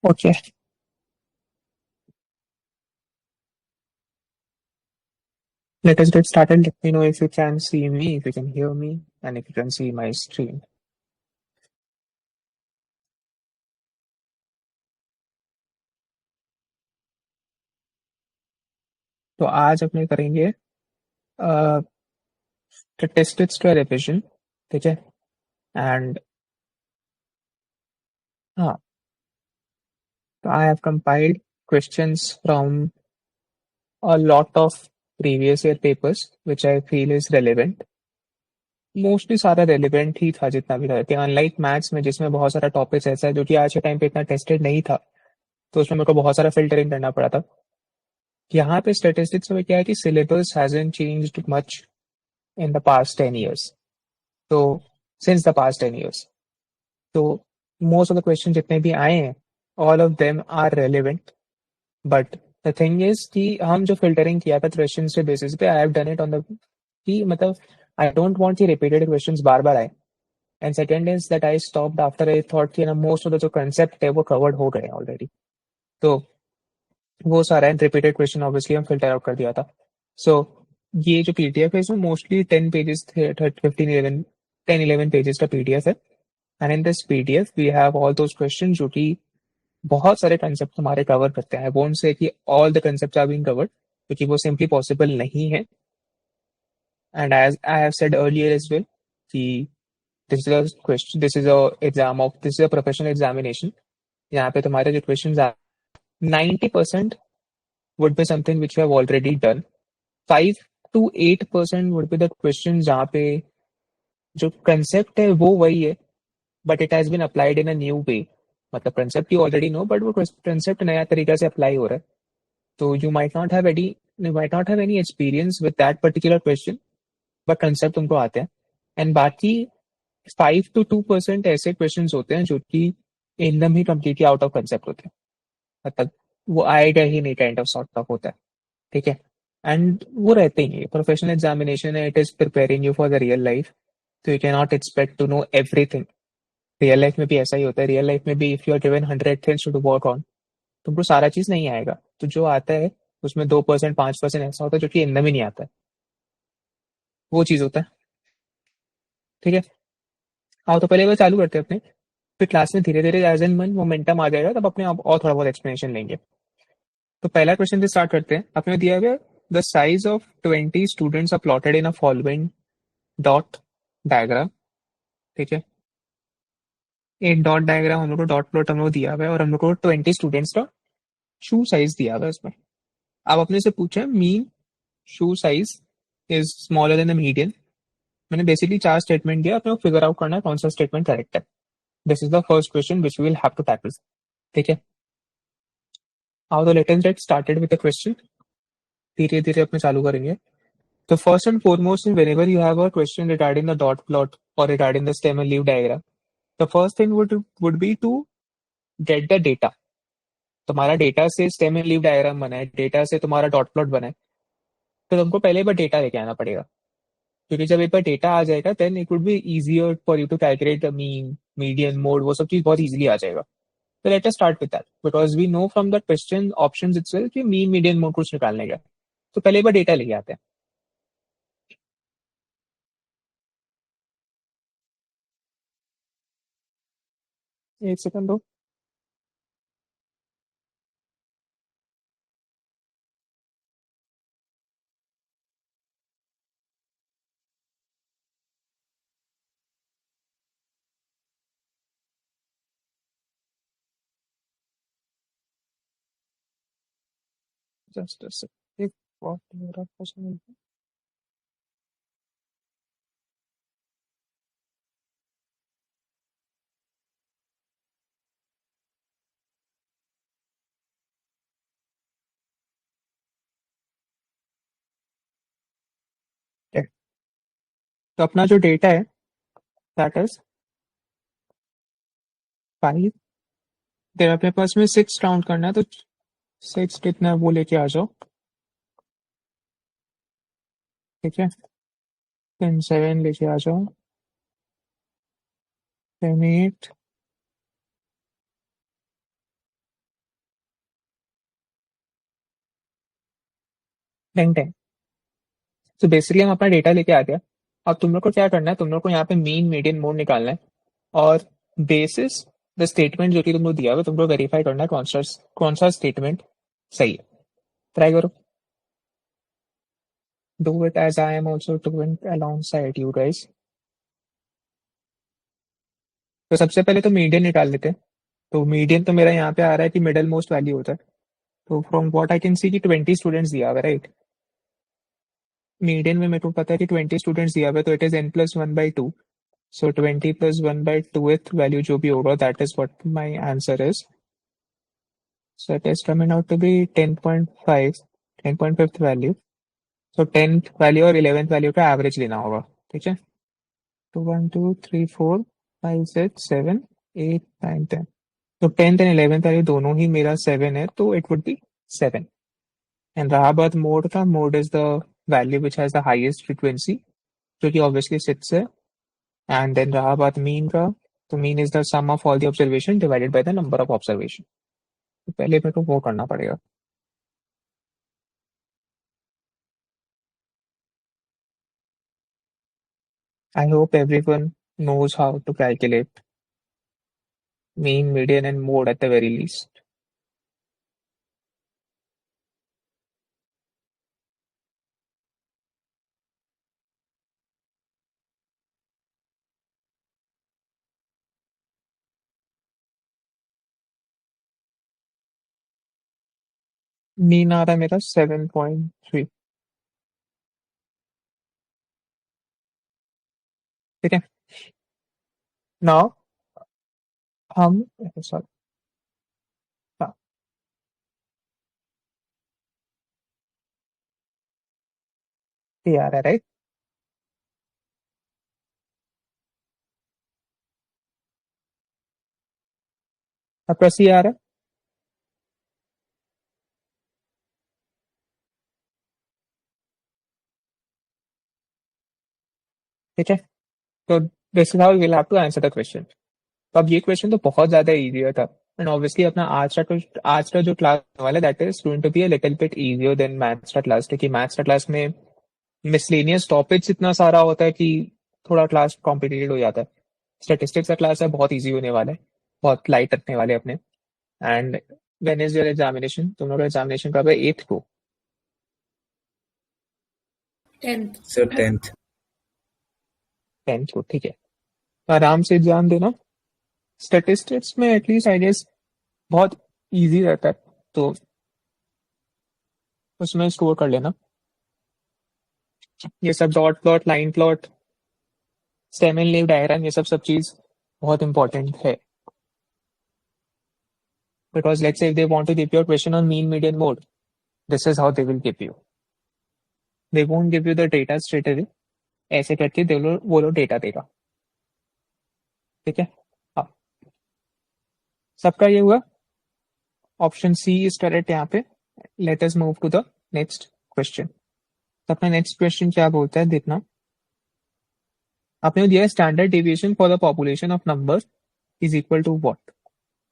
Okay, let us get started. Let me know if you can see me, if you can hear me, and if you can see my screen. तो आज अपने करेंगे statistics का revision. ठीक है. And हाँ, तो I have compiled questions from a lot of previous year papers which I feel is relevant. Mostly सारा रेलिवेंट ही था जितना भी था, अनलाइक मैथ्स में जिसमें बहुत सारा टॉपिक्स ऐसा है जो कि आज के टाइम पे इतना टेस्टेड नहीं था, तो उसमें मेरे को बहुत सारा फिल्टरिंग करना पड़ा था. यहाँ पे स्टेटिस्टिक्स में क्या है कि syllabus hasn't changed much in the past 10 years. So, since the past 10 years. So, most of the questions जितने भी आए हैं, all of them are relevant. But the thing is कि हम जो filtering किया था questions के basis पे, I have done it on the कि मतलब I don't want कि repeated questions बार बार आए. And second is that I stopped after I thought कि ना most of the जो concept है वो covered हो गए already. तो वो सारा रिपीटेड क्वेश्चन ऑब्वियसली हम फिल्टर आउट कर दिया था. सो ये जो पीडीएफ है इसमें मोस्टली 10 पेजेस थे, 10 11 पेजेस का पीडीएफ है. And in this PDF we have all those question जो कि बहुत सारे कंसेप्ट हमारे कवर करते हैं. आई वोंट से कि all the concept are being covered, क्योंकि वो सिंपली पॉसिबल नहीं है. And as I have said earlier as well कि this is a question, this is a exam of, this is a professional examination. यहाँ पे तुम्हारे जो question 90% would be something which you have already done. 5 to 8% would be the questions जहाँ पे जो concept है वो वही है, but it has been applied in a new way. मतलब concept you already know, but वो कंसेप्ट नया तरीका से अप्लाई हो रहा है. तो you might not have any experience with that particular question, but concept तुमको आते हैं. एंड बाकी 5 to 2% ऐसे क्वेश्चन होते हैं जो कि एकदम ही कम्प्लीटली आउट ऑफ कंसेप्ट होते हैं. मतलब वो आएगा ही नहीं, काइंड ऑफ सॉर्ट ऑफ होता है. ठीक है. एंड वो रहते ही प्रोफेशनल एग्जामिनेशन है, it is preparing you for the real life. तो you can not expect to know everything. Real life में भी ऐसा ही होता है. रियल लाइफ में भी if you are given 100 things to work on, तुमको सारा चीज नहीं आएगा. तो जो आता है उसमें 2% 5% ऐसा होता है जो कि एकदम ही नहीं आता है. वो चीज होता है. ठीक है. आओ तो पहले वो चालू करते हैं अपने, फिर क्लास में धीरे धीरे एज एन मन मोमेंटम आ जाएगा तब अपने आप और थोड़ा बहुत एक्सप्लेनेशन लेंगे. तो पहला क्वेश्चन से स्टार्ट करते हैं. आपने दिया हुआ the size of 20 students are plotted in a following dot diagram. ठीक है. एक डॉट डायग्राम हम लोग को, डॉट प्लॉट हम लोग दिया हुआ है और हम लोग को 20 स्टूडेंट्स का शू साइज दिया हुआ है उसमें. अब अपने से पूछे mean shoe size is smaller than the median. मैंने बेसिकली 4 स्टेटमेंट दिया, अपने को फिगर आउट करना है कौन सा स्टेटमेंट करेक्ट है. This is the first question which we will have to tackle. ठीक है. आओ तो let us get started with the question. धीरे धीरे अपने चालू करेंगे. तो first and foremost, whenever you have a question regarding the dot plot or regarding the stem and leaf diagram, the first thing would be to get the data. तुम्हारा data से stem and leaf diagram बना है, data से तुम्हारा dot plot बना है, तो तुमको पहले एक बार डेटा लेके आना पड़ेगा. क्योंकि जब एक बार डेटा आ जाएगा then it would be easier for you to calculate the mean median mode, वो सब चीज बहुत इजीली आ जाएगा. तो let us start with that because we know from that question options itself कि मीन मीडियन मोड कुछ निकालने का. तो पहले एक बार डेटा लेके आते हैं. एक सेकंड दो. Just a second. व्हाट मेरा क्वेश्चन है. तो अपना जो डेटा है दैट इज 5. देर अपने पास में 6 काउंट करना है, तो 6 कितना है वो लेके आ जाओ. ठीक है. देन 7 लेके आ जाओ. देन 8. 10 10। तो बेसिकली हम अपना डेटा लेके आते हैं। अब तुम लोग को क्या करना है, तुम लोग को यहाँ पे मीन मीडियन मोड निकालना है, और बेसिस द स्टेटमेंट जो कि तुमको दिया हुआ है तुमको वेरीफाई करना है कौन सा स्टेटमेंट सही है। ट्राई करो। Do it as I am also doing alongside you guys. तो सबसे पहले तो मीडियन निकाल लेते हैं। तो मीडियन तो मेरा यहाँ पे आ रहा है कि मिडल मोस्ट वैल्यू होता है। तो from what I can see कि 20 स्टूडेंट्स दिया हुआ है, राइट। मीडियन में मेरे को पता है कि 20 स्टूडेंट्स दिया हुआ है, तो it is n+1/2। So 20+1/2th value जो भी होगा that is what my answer is. So it is coming out to be 10.5, 10.5th value. So 10th value और 11th वैल्यू का एवरेज लेना होगा। ठीक है। तो 1 2 3 4 5 6 7 8 9 10। तो 10th एंड 11th वैल्यू दोनों ही मेरा 7 है, तो इट वुड बी 7। एंड रहा बात मोड का, mode is the value which has the highest frequency, जो कि ऑब्वियसली 6 है। एंड देन रहा बात मीन का, तो mean is the sum of all the observation divided by the number of observation. तो पहले मेरे को वो करना पड़ेगा। I hope everyone knows how to calculate mean, median, and mode at the very least. Mean आ रहा है मेरा 7.3। ठीक है। नाउ हम, सॉरी, हाँ, ये आ रहा है, राइट। आपका सी आ रहा है। ठीक है। तो this is how will have to answer the question. तो अब ये क्वेश्चन तो बहुत ज्यादा इजियर था। एंड ऑब्वियसली अपना आज का जो क्लास वाला that is going to be a little bit easier than maths का क्लास, क्योंकि मैथ्स का क्लास में मिसलेनियस टॉपिक्स इतना सारा होता है कि थोड़ा क्लास कॉम्प्लिकेटेड हो जाता है। स्टेटिस्टिक्स का क्लास है बहुत इजी होने वाला है, बहुत लाइट रखने वाले अपने। And when is your examination, तुम लोग का एग्जामिनेशन कब है? 8th को। 10th. Sir 10th। 10th को, ठीक है। तो आराम से एग्जाम देना। स्टेटिस्टिक्स में एटलीस्ट आई गेस बहुत इजी रहता है, तो उसमें स्कोर कर लेना। ये सब dot plot, line plot, stem and leaf diagram, ये सब सब चीज बहुत इंपॉर्टेंट है। Because let's say if they want to give you a question on mean median mode, this is how they will give you. They won't give you the data straight away, ऐसे करके वो लोग data देगा। ठीक है। हाँ, सबका ये हुआ। ऑप्शन सी इज करेक्ट यहाँ पे। Let us move to the next question. तो अपना नेक्स्ट क्वेश्चन क्या बोलता है देखना। आपने दिया है standard deviation for the population of number is equal to what.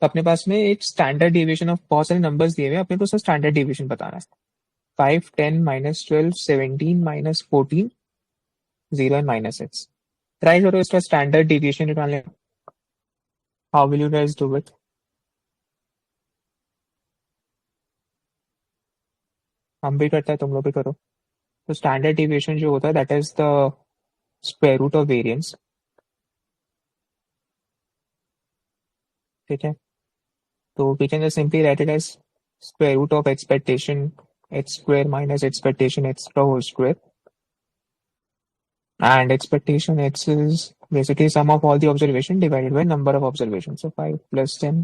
तो अपने पास में एक स्टैंडर्ड डेविएशन ऑफ बहुत सारे नंबर्स दिए हुए हैं, अपने को उसका स्टैंडर्ड डेविएशन बताना है। 5 10 -12 17 -14 0 एंड -6। ट्राई करो इसका स्टैंडर्ड डेविएशन निकालने। How will you guys do it? हम भी करते हैं, तुम लोग भी करो। तो स्टैंडर्ड डेविएशन जो होता है that is the square root of variance. ठीक है। तो we can just simply write it as square root of expectation x square minus expectation x का whole square. And expectation x is basically sum of all the observation divided by number of observations. So 5 plus 10.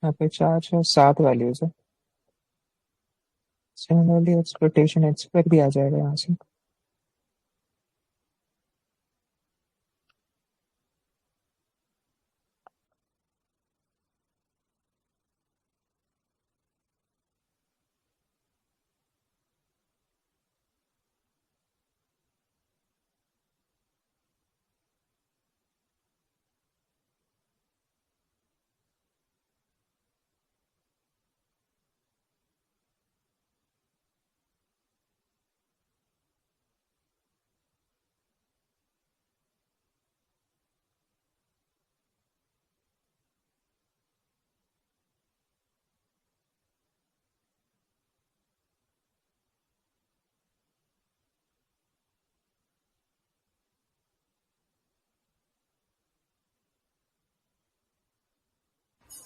यहाँ पे 4 6 7 values है। Similarly expectation x square भी आ जाएगा यहाँ से।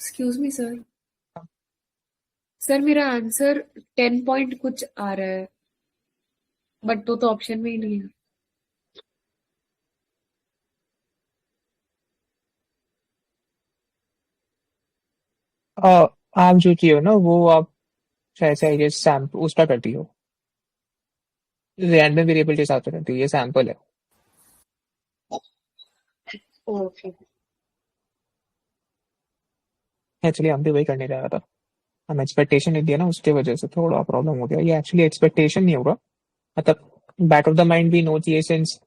Excuse me sir. Sir मेरा answer 10 point कुछ आ रहा है, बट तो ऑप्शन में ही नहीं है। आप जो किए हो ना वो आप शायद से आई गेस सैम्पल उसका करती हो, रैंडम वेरिएबल के हिसाब से करती हो, ये सैंपल है। ओके। एक्चुअली हम भी वही करने जा रहा था, हम एक्सपेक्टेशन नहीं दिया ना, उसकी वजह से थोड़ा प्रॉब्लम हो गया। ये एक्चुअली एक्सपेक्टेशन नहीं होगा, मतलब बैक ऑफ द माइंड भी नो चाहिए सिंस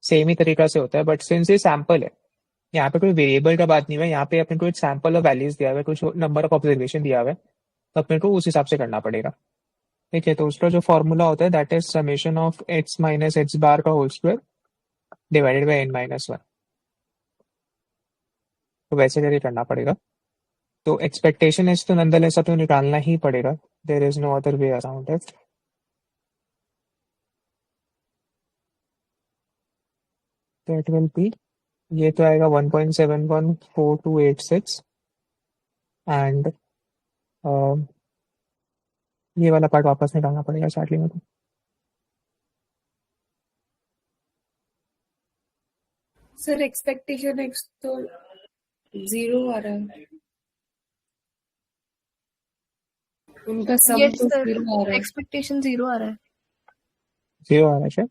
सेम ही तरीका से होता है, बट सिंस ये सैंपल है, यहाँ पे कोई वेरिएबल का बात नहीं है, यहाँ पे अपने को एक सैंपल ऑफ वैल्यूज दिया हुआ है, कुछ नंबर ऑफ ऑब्जर्वेशन दिया हुआ है, तो अपने को उस हिसाब से करना पड़ेगा। ठीक है, तो उसका जो फॉर्मूला होता है that is summation of X minus X bar का whole square divided by N minus one. तो वैसे करके करना पड़ेगा। तो एक्सपेक्टेशन इज तो नंदलेस तो निकालना ही पड़ेगा, there is no other way around it. तो इट विल बी, ये तो आएगा 1.714286 एंड ये वाला पार्ट वापस निकालना पड़ेगा स्टार्टिंग में। सर एक्सपेक्टेशन एक्स तो 0 आ रहा है, उनका सम यस तो सर, 0 आ रहा है। एक्सपेक्टेशन 0 आ रहा है। 0 आ रहा है शायद।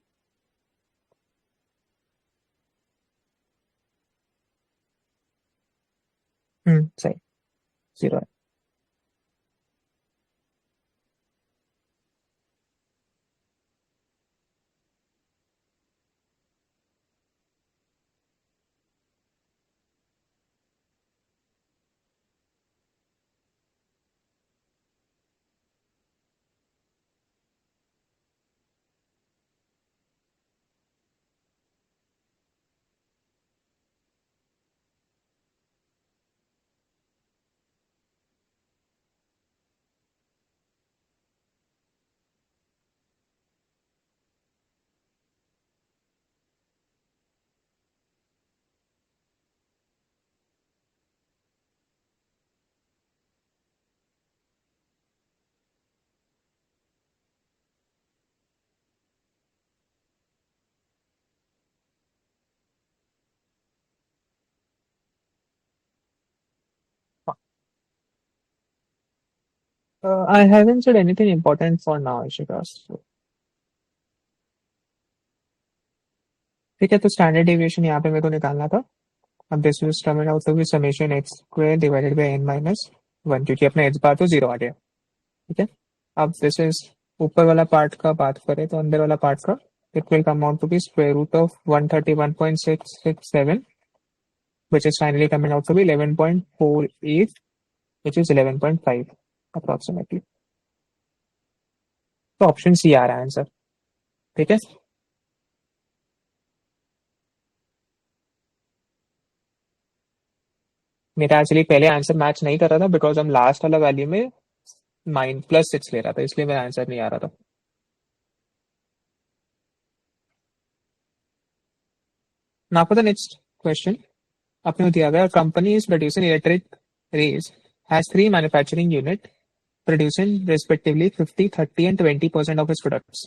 सही, 0 है। I haven't said anything important for now, Ishika. So, ठीक है, तो स्टैंडर्ड डेविएशन यहाँ पे मेरे को निकालना था। अब this will coming out to be summation x square divided by n minus one, क्योंकि अपना एक्स बार तो 0 आ गया। ठीक है, अब दिस इज ऊपर वाला पार्ट का बात करें तो अंदर वाला पार्ट का it will come out to be square root of 131.667 which is finally coming out to be 11.48 which is 11.5 approximately। तो ऑप्शन सी आ रहा है आंसर। ठीक है, मेरा एक्चुअली पहले आंसर मैच नहीं कर रहा था बिकॉज हम लास्ट वाला वैल्यू में -6 ले रहा था, इसलिए मेरा आंसर नहीं आ रहा था। Now for the next question, अपने को दिया गया company is producing electric razors has 3 manufacturing unit producing respectively 50, 30 and 20% of its products.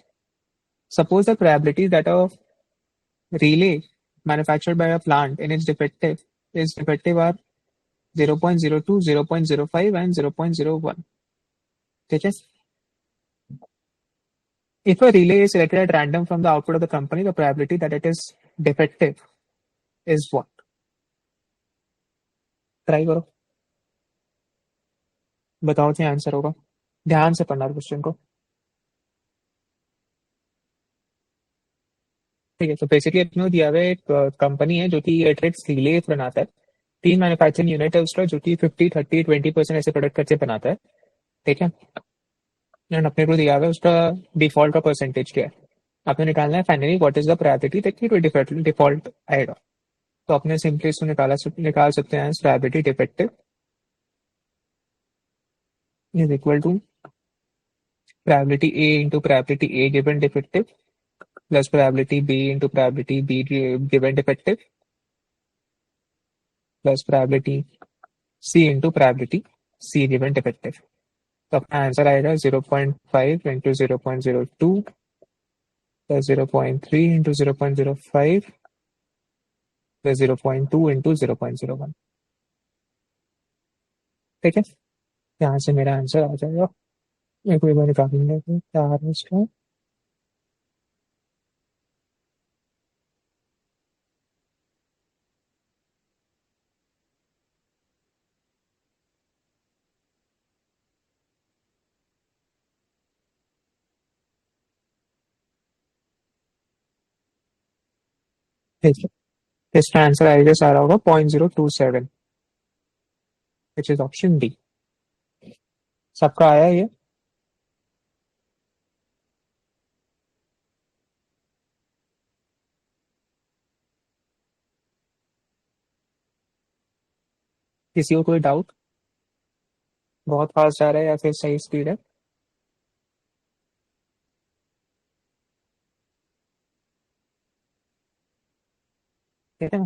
Suppose the probability that a relay manufactured by a plant in its defective are 0.02, 0.05 and 0.01. ठीक है, if a relay is selected at random from the output of the company, the probability that it is defective is what? Try करो, बताओ क्या answer होगा। ध्यान से पढ़ना question को। ठीक है, तो बेसिकली अपने को दिया हुआ एक कंपनी है जो कि इलेक्ट्रिक रिले बनाता है, 3 मैन्युफैक्चरिंग यूनिट है उसका जो कि 50, 30, 20% ऐसे प्रोडक्ट करके बनाता है। ठीक है, एंड अपने को दिया हुआ है उसका डिफॉल्ट का परसेंटेज क्या है, आपने निकालना है finally what is the probability that कोई डिफॉल्ट आएगा। तो अपने सिंपली इसको निकाल सकते हैं, probability defective is equal to probability A into probability A given defective plus probability B into probability B given defective plus probability C into probability, C event effective. तो अपना आंसर आएगा 0.5 into 0.02 plus 0.3 into 0.05 plus 0.2 into 0.01। ठीक है, यहाँ से मेरा answer आ जाएगा। मेरे को एक बार निकालेंगे तो क्या आ रहा है इसका। ठीक है, इसका आंसर आएगा सारा होगा 0.027, विच इज ऑप्शन डी। सबका आया ये? किसी को कोई डाउट? बहुत फास्ट जा रहा है या फिर सही स्पीड है?